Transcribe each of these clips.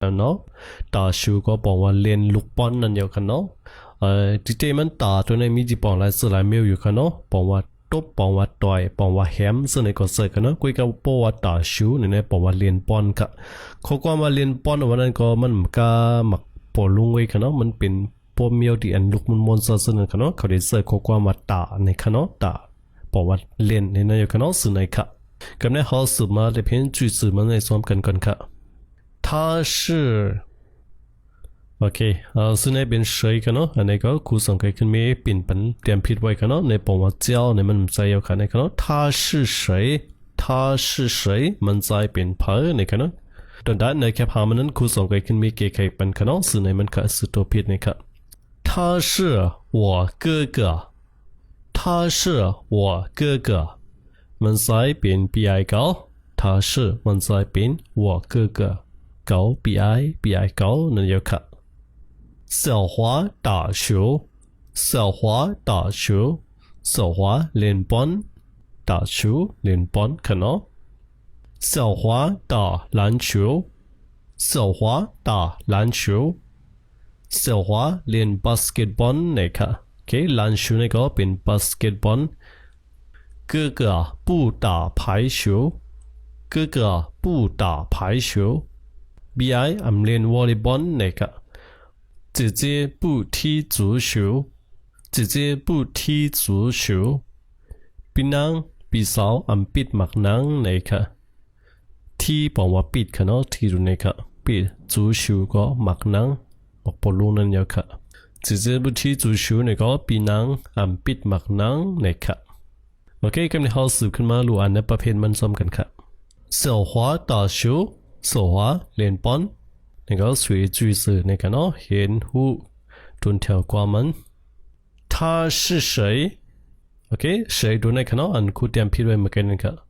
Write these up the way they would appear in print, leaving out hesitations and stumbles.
เนาะตาชูก็บอกว่าเรียนลูกบอลนั่นอยู่กันเนาะที่เจมันตาตัวนี้มีจีบอกหลายสื่อหลายเมลอยู่กันเนาะบอกว่าตบบอกว่าต่อยบอกว่าแฮมซึ่งในก็เสิร์กันเนาะคุยกับบอกว่าตาชูเนี่ยบอกว่าเรียนบอลค่ะเขาก็มาเรียนบอลวันนั้นก็มันก็มักปอลุงไว้กันเนาะมันเป็นปอเมียวที่อันลูกมันมนต์ซึ่งกันเนาะเขาได้เสิร์เขาก็มาตาในกันเนาะตาบอกว่าเรียนในนั้นอยู่กันเนาะซึ่งในค่ะกับในเขาสืบมาได้เพียงจุดสืบมาในซ้อมกันก่อนค่ะ他是โอเคซึ่งในเป็น谁กันเนาะอันนี้ก็ครูส่งไปขึ้นมีเป็นเป็นเตรียมผิดไว้กันเนาะในบอกว่าเจ้าในมันใจเอากันในกันเนาะ他是谁他是谁มันใจเป็นเพอในกันเนาะตอนนั้นในแค่พามันนั้นครูส่งไปขึ้นมีเกี่ยวกับเป็นกันเนาะซึ่งในมันก็สุดตัวผิดในครับ他是我哥哥他是我哥哥มันใจเป็นปีไอเก่า他是มันใจเป็น我哥哥เก่าปีไอเก่านั่นเดียวครับ小华打球小华打球小华练班打球练班看哦小华打篮球小华打篮球小华练 basketball 那个给篮球那个变 basketball 哥哥不打排球哥哥不打排球 bi 俺练 volleyball 那个姐姐不踢足球姐姐不踢足球พี่นางพี่สาวอันปิดหมักนางในค่ะที่บอกว่าปิดค่ะเนาะที่ดูในค่ะปิด足球ก็หมักนางบอกปลุงนั่นอยู่ค่ะ姐姐不踢足球ในก็พี่นางอันปิดหมักนางในค่ะโอเคกำลังเข้าสืบขึ้นมารู้อันในประเภทมันซ้อมกันค่ะ小华打球小华练班那个随句子那个呢，言户蹲条瓜门，他是谁 ？OK， 谁蹲那个呢？按库点批位没给那个，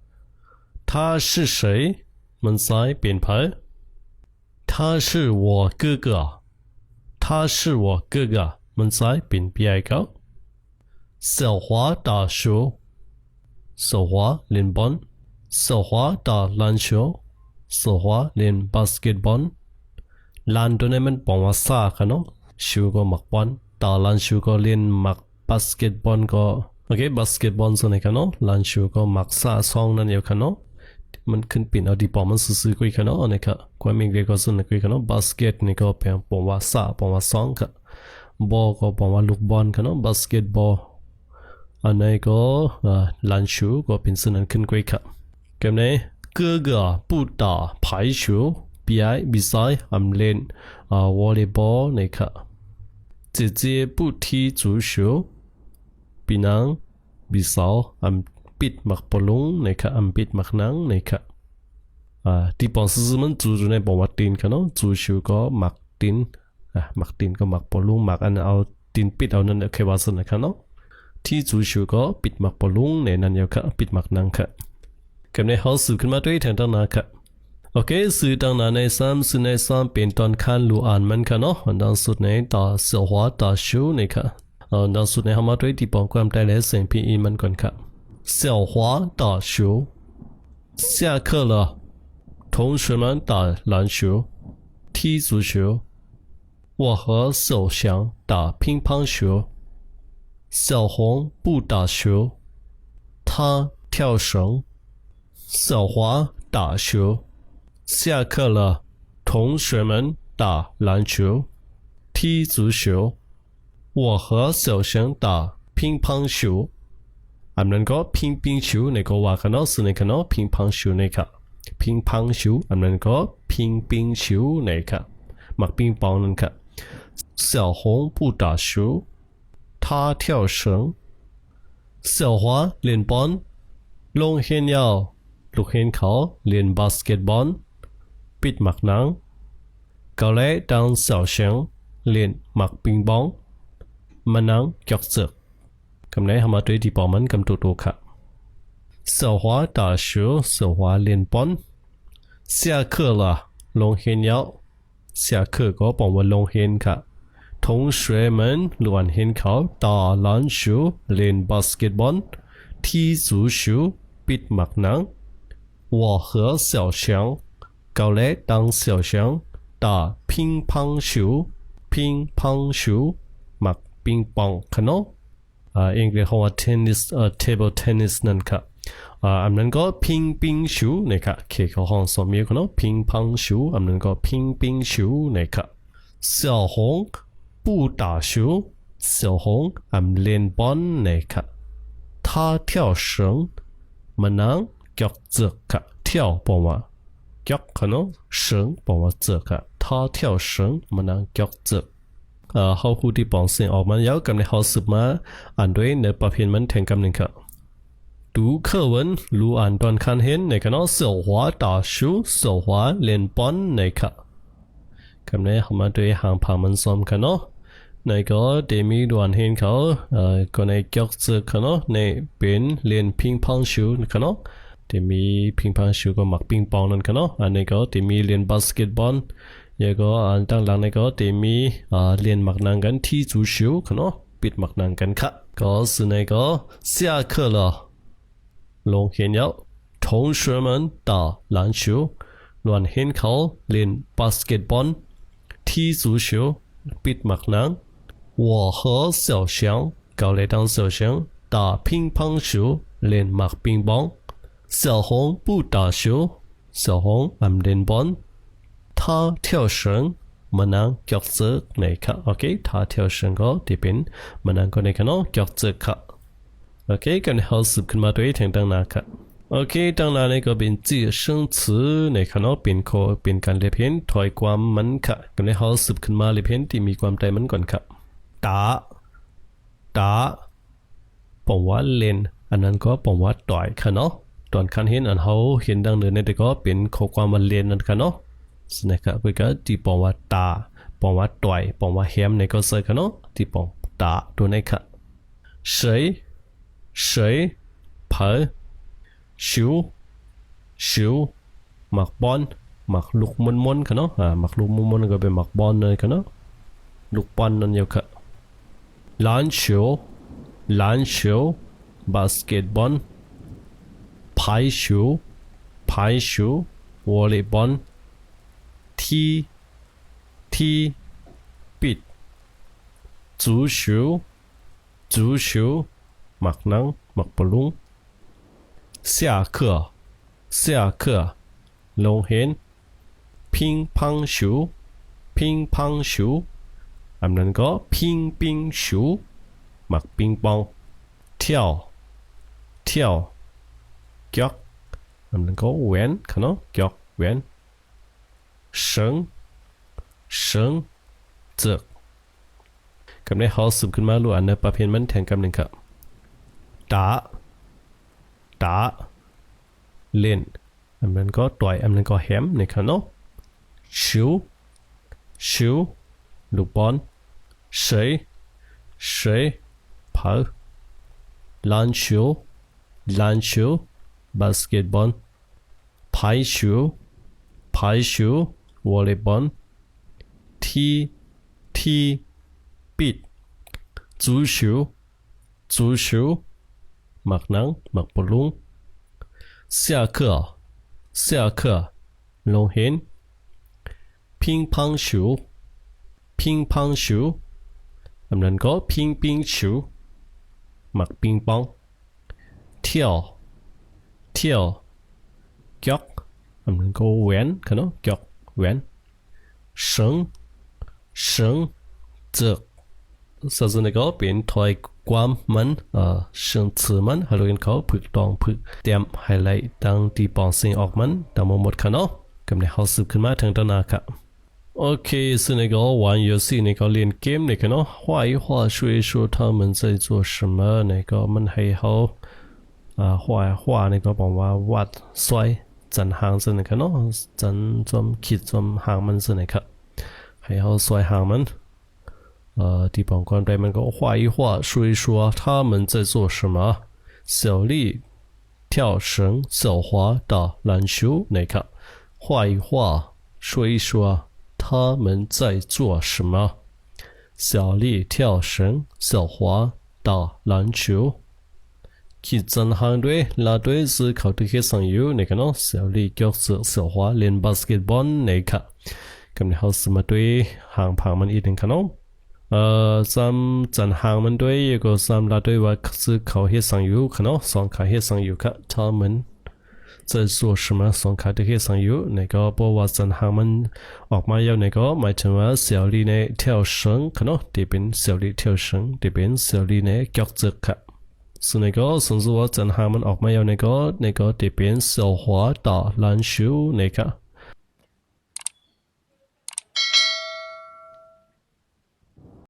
他是谁？门塞编排，他是我哥哥，他是我哥哥，门塞编比爱高，小华打球，小华练班，小华打篮球，小华练 basketball。ลานตัวนี้มันปองว่าซาค่ะเนาะชิวก็มักบอลตาลานชิวก็เล่นมักบาสเกตบอลก็โอเคบาสเกตบอลส่วนไหนค่ะเนาะลานชิวก็มักซาซองนั่นเองค่ะเนาะมันขึ้นปิ่นเอาดีปอมันซื่อๆกุยค่ะเนาะอันนี้ค่ะความมีเรื่องก็ส่วนไหนกุยค่ะเนาะบาสเกตนี่ก็เป็นปองว่าซาปองว่าซองค่ะบอลก็ปองว่าลูกบอลค่ะเนาะบาสเกตบอลอันนี้ก็ลานชิวก็เป็นส่วนนั้นขึ้นกุยค่ะเกมนี้哥哥不打排球比赛俺们练volleyball 那个，姐姐不踢足球，比能比赛俺ปิดมักปลุง那个俺ปิดมักนัง那个ที่ปองซื้อมันจูในบอกว่าตีนกันเนาะ足球ก็มักตีนมักตีนก็มักปลุงมักอันเอาตีนปิดเอานั่นแค่ว่าสนะครับเนาะที่足球ก็ปิดมักปลุงในนั้นอยู่ค่ะปิดมักนังค่ะกับในเขาสืบขึ้นมาด้วยทางด้านนั้นค่ะโอเคสื่อต่างๆในซ้ำสื่อในซ้ำเป็นตอนขั้นรู้อ่านมันค่ะเนาะอันดังสุดในต่อเสียวหัวต่อชูนี่ค่ะอันดังสุดในเขามาด้วยที่บอกความได้และเสียงพีอีมันก่อนค่ะเสียวหัวต่อชู下课了同学们打篮球踢足球我和小翔打乒乓球小红不打球他跳绳小华打球下课了，同学们打篮球、踢足球。我和小翔打乒乓球。俺们个乒乓球那个话可能是那个喏，乒乓球那个乒乓球，俺们个乒乓球那个，马乒乓那个。小红不打球，他跳绳。小华练班，龙天耀，陆天考练 basketball。ปิดหมักนังเกาหลีดังเสาเฉียงเลียนหมักปิงบองมานังจอกเสือกคำนี้ทำมาด้วยที่ปอมันคำตัวค่ะเสาหัวต่อชิวเสาหัวเลียนปอน下课了ลงเฮียนยาว下课ก็บอกว่าลงเฮียนค่ะ同学们ล้วนเห็นเขา打篮球เล่นบาสเกตบอล踢足球ปิดหมักนัง我和小翔高来当小翔打乒乓球乒乓球หมักปิงปองค่ะเนาะอังกฤษเขาว่า tennis table tennis นั่นค่ะอันนั้นก็乒乓球นะครับเคเขาห้องสมัยค่ะเนาะ乒乓球อันนั้นก็乒乓球นะครับ小红不打球小红อันเล่นบอลนะครับ他跳绳มันนั่ง脚这ค่ะ跳แปลว่า脚ค่ะเนาะ绳แปลว่า这ค่ะ他跳绳มันนั่ง脚这เขาคู่ที่ปองเสียงออกมาแล้วกำในเขาสืบมาอ่านด้วยในประเภทมันแทงกำหนึ่งครับ读课文รู้อ่านตอนคันเห็นในคณะ小华打球小华เล่นบอลในครับกำในเขามาด้วยหางผ่ามันซ้อมกันเนาะในก็เดมีดวนเห็นเขาก็ในเกี่ยวกับกันเนาะในเป็นเล่นพิงพังชิวกันเนาะเดมีพิงพังชิวก็หมักปิงปองนั่นกันเนาะอันนี้ก็เดมีเล่นบาสเกตบอลยังก็อันตั้งหลังในก็เดมีเล่นหมักนังกันที่足球กันเนาะปิดหมักนังกันค่ะก็是那个下课了ลงเห็นแล้ว同学们打篮球ลวนเห็นเขาเล่นบาสเกตบอลที่足球ปิดหมักนัง我和小翔搞来当小翔打乒乓球练马乒乓小红不打球小红不练บอล他跳绳มันนั่ง脚这ไหนค่ะโอเค他跳绳ก็ที่เป็นมันนั่งก็ในค่ะเนาะ脚这ค่ะโอเคกันเขาสืบขึ้นมาด้วยทางตั้งนาค่ะโอเคตั้งนาในก็เป็นจีเชิง词ในค่ะเนาะเป็นโคเป็นการเรียบเห็นถอยความมันค่ะกันในเขาสืบขึ้นมาเรียบเห็นที่มีความใจมันก่อนค่ะ打ผมว่าเล่นอันนั้นก็ผมว่าต่อยค่ะเนาะตอนคันเห็นอันเขาเห็นดังเดินในแต่ก็เป็นข้อความว่าเล่นนั่นค่ะเนาะสนะครับเพื่อก็ที่ผมว่าผมว่าต่อยผมว่าแฮมในก็ใส่ค่ะเนาะที่ผมตัวในค่ะ谁跑球หมักบอลหมักลูกม้วนๆค่ะเนาะหมักลูกม้วนๆก็เป็นหมักบอลเลยค่ะเนาะลูกบอลนั่นอยู่ค่ะ篮球บาสเกตบอล排球วอลเลย์บอลที่ปิด足球หมักนังหมักบอลลูน下课ลงเห็น乒乓球อันนั้นก็乒乓球หมักปิงปอง跳脚อันนั้นก็แหวนค่ะเนาะ脚แหวน绳这กำในเขาสืบขึ้นมารู้อันในประเภทมันแทงกำหนึ่งครับ打เล่นอันนั้นก็ต่อยอันนั้นก็แฮมในค่ะเนาะ球ลูกบอล谁跑篮球บาสเกตบอล排球วอลเลย์บอลที่ปิด足球หมักนังหมักบอลลูน下课ลงเห็น乒乓球อันนั้นก็乒乓球หมักปิงปอง跳脚อันนั้นก็แหวนค่ะเนาะ脚แหวน绳这ส่วนนี้ก็เป็นถอยความมันเชิงสื่อมันให้เราเห็นเขาฝึกต้องฝึกเตรียมไฮไลท์ดังที่ปองเสียงออกมันดังหมดค่ะเนาะกำลังเขาสืบขึ้นมาทางด้านหน้าค่ะโอเค是那个玩游戏那个练 game 那个呢画一画说一说他们在做什么那个มันให้เขา画一画那个บอกว่าวาดสวยจันหางสินะเนาะจันจอมขีดจอมหางมันสินะครับให้เขาสวยหางมันที่ปองก่อนไปมันก็画一画说一说他们在做什么小丽跳绳小华打篮球那个画一画说一说他们在做什么小丽跳绳小华打篮球คิดจันหางด้วยลาด้วยซื้อเขาที่เคสังอยู่ในกันเนาะ小丽脚趾小华练บาสเกตบอลในค่ะ咁你好是嘛对行旁มันอีกหนึ่งขนมซ้ำจันหางมันด้วยก็ซ้ำลาด้วยว่า是เขาเฮ็ดสังอยู่ขนมสองขาเฮ็ดสังอยู่ค่ะ他们在做什么สองขาที่เฮ็ดสังอยู่นี่ก็บอกว่าจันหางมันออกมาแล้วนี่ก็หมายถึงว่าเสี่ยวลี่ในเที่ยวเฉิงขนมที่เป็นเสี่ยวลี่เที่ยวเฉิงที่เป็นเสี่ยวลี่ใน脚趾ค่ะส่วนนี่ก็甚至ว่าจันหางมันออกมาแล้วนี่ก็ที่เป็นเสี่ยวหัวต่อหลันชิวนี่ค่ะ